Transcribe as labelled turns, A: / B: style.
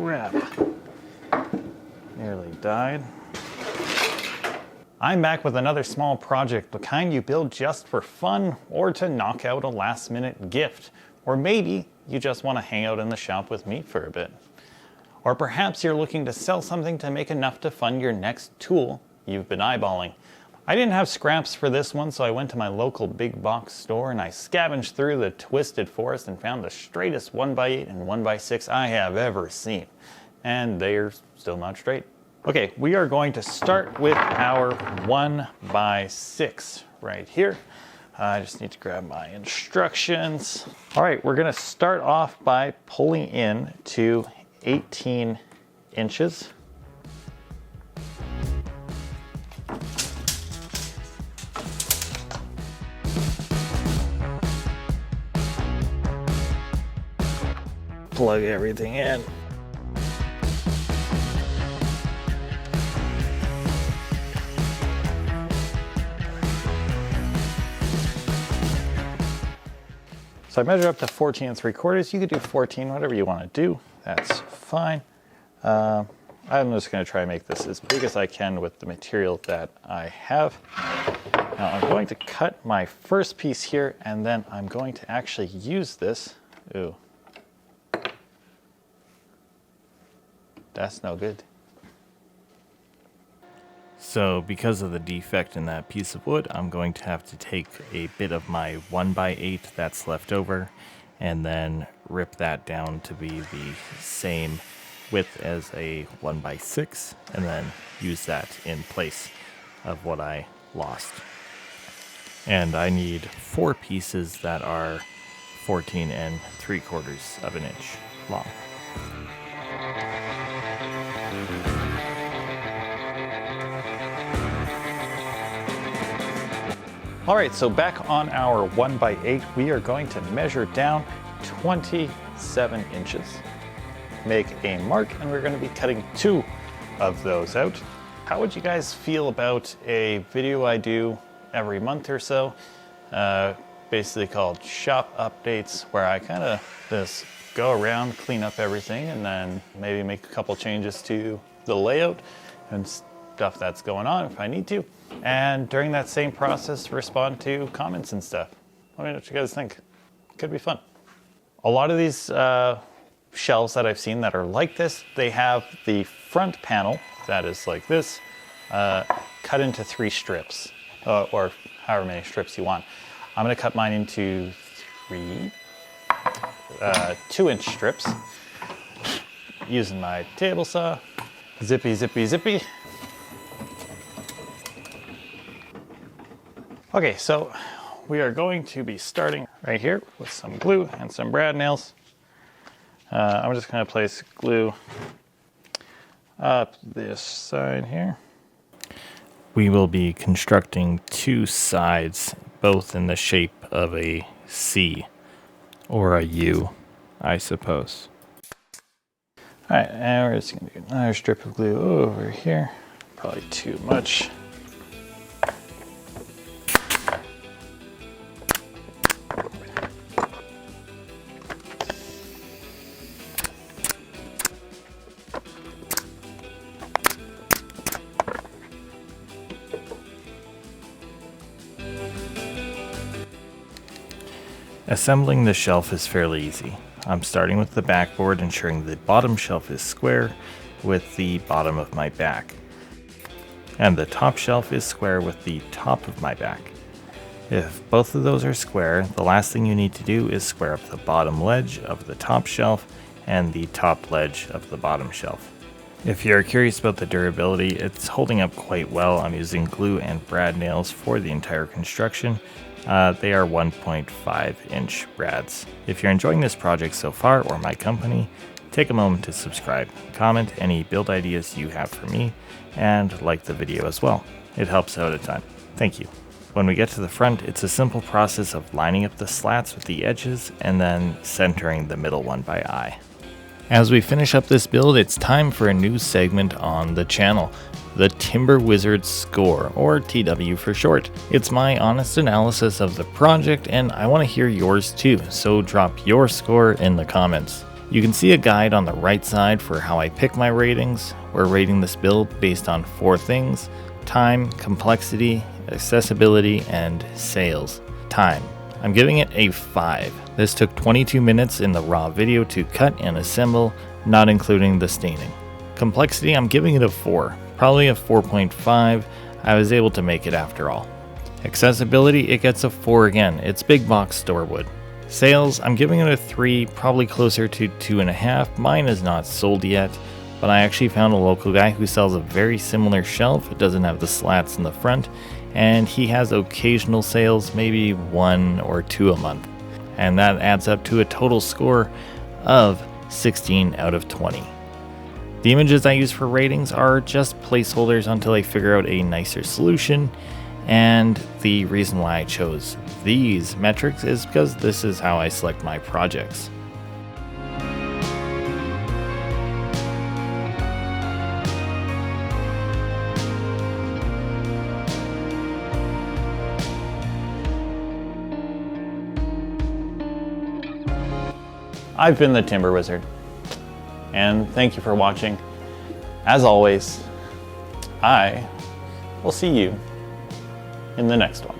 A: Crap. Nearly died. I'm back with another small project, the kind you build just for fun or to knock out a last-minute gift. Or maybe you just want to hang out in the shop with me for a bit. Or perhaps you're looking to sell something to make enough to fund your next tool you've been eyeballing. I didn't have scraps for this one, so I went to my local big box store and I scavenged through the twisted forest and found the straightest 1x8 and 1x6 I have ever seen. And they're still not straight. Okay, we are going to start with our 1x6 right here. I just need to grab my instructions. All right, we're gonna start off by pulling in to 18 inches. Plug everything in. So I measure up to 14 3/4. You could do 14, whatever you want to do. That's fine. I'm just going to try and make this as big as I can with the material that I have. Now I'm going to cut my first piece here, and then I'm going to actually use this. Ooh. That's no good. So because of the defect in that piece of wood, I'm going to have to take a bit of my 1x8 that's left over and then rip that down to be the same width as a 1x6 and then use that in place of what I lost. And I need 4 pieces that are 14 3/4 of an inch long. All right, so back on our 1x8, we are going to measure down 27 inches. Make a mark, and we're going to be cutting 2 of those out. How would you guys feel about a video I do every month or so, basically called shop updates, where I kind of just go around, clean up everything, and then maybe make a couple changes to the layout and stuff that's going on if I need to. And during that same process, respond to comments and stuff. Let me know what you guys think. Could be fun. A lot of these shelves that I've seen that are like this, they have the front panel that is like this, cut into 3 strips, or however many strips you want. I'm gonna cut mine into 3 2-inch strips using my table saw. Zippy, zippy, zippy. Okay, so we are going to be starting right here with some glue and some brad nails. I'm just going to place glue up this side here. We will be constructing 2 sides, both in the shape of a C or a U, I suppose. All right, and we're just going to do another strip of glue over here. Probably too much. Assembling the shelf is fairly easy. I'm starting with the backboard, ensuring the bottom shelf is square with the bottom of my back. And the top shelf is square with the top of my back. If both of those are square, the last thing you need to do is square up the bottom ledge of the top shelf and the top ledge of the bottom shelf. If you're curious about the durability, it's holding up quite well. I'm using glue and brad nails for the entire construction. They are 1.5 inch brads. If you're enjoying this project so far, or my company, take a moment to subscribe, comment any build ideas you have for me, and like the video as well. It helps out a ton. Thank you. When we get to the front, it's a simple process of lining up the slats with the edges and then centering the middle one by eye. As we finish up this build, it's time for a new segment on the channel, the Timber Wizard Score, or TW for short. It's my honest analysis of the project, and I want to hear yours too, so drop your score in the comments. You can see a guide on the right side for how I pick my ratings. We're rating this build based on 4 things: time, complexity, accessibility, and sales. Time. I'm giving it a 5. This took 22 minutes in the raw video to cut and assemble, not including the staining. Complexity, I'm giving it a 4, probably a 4.5. I was able to make it after all. Accessibility, it gets a 4 again. It's big box store wood. Sales, I'm giving it a 3, probably closer to 2.5. Mine is not sold yet, but I actually found a local guy who sells a very similar shelf. It doesn't have the slats in the front, and he has occasional sales, maybe 1 or 2 a month. And that adds up to a total score of 16 out of 20. The images I use for ratings are just placeholders until I figure out a nicer solution, and the reason why I chose these metrics is because this is how I select my projects. I've been the Timber Wizard, and thank you for watching. As always, I will see you in the next one.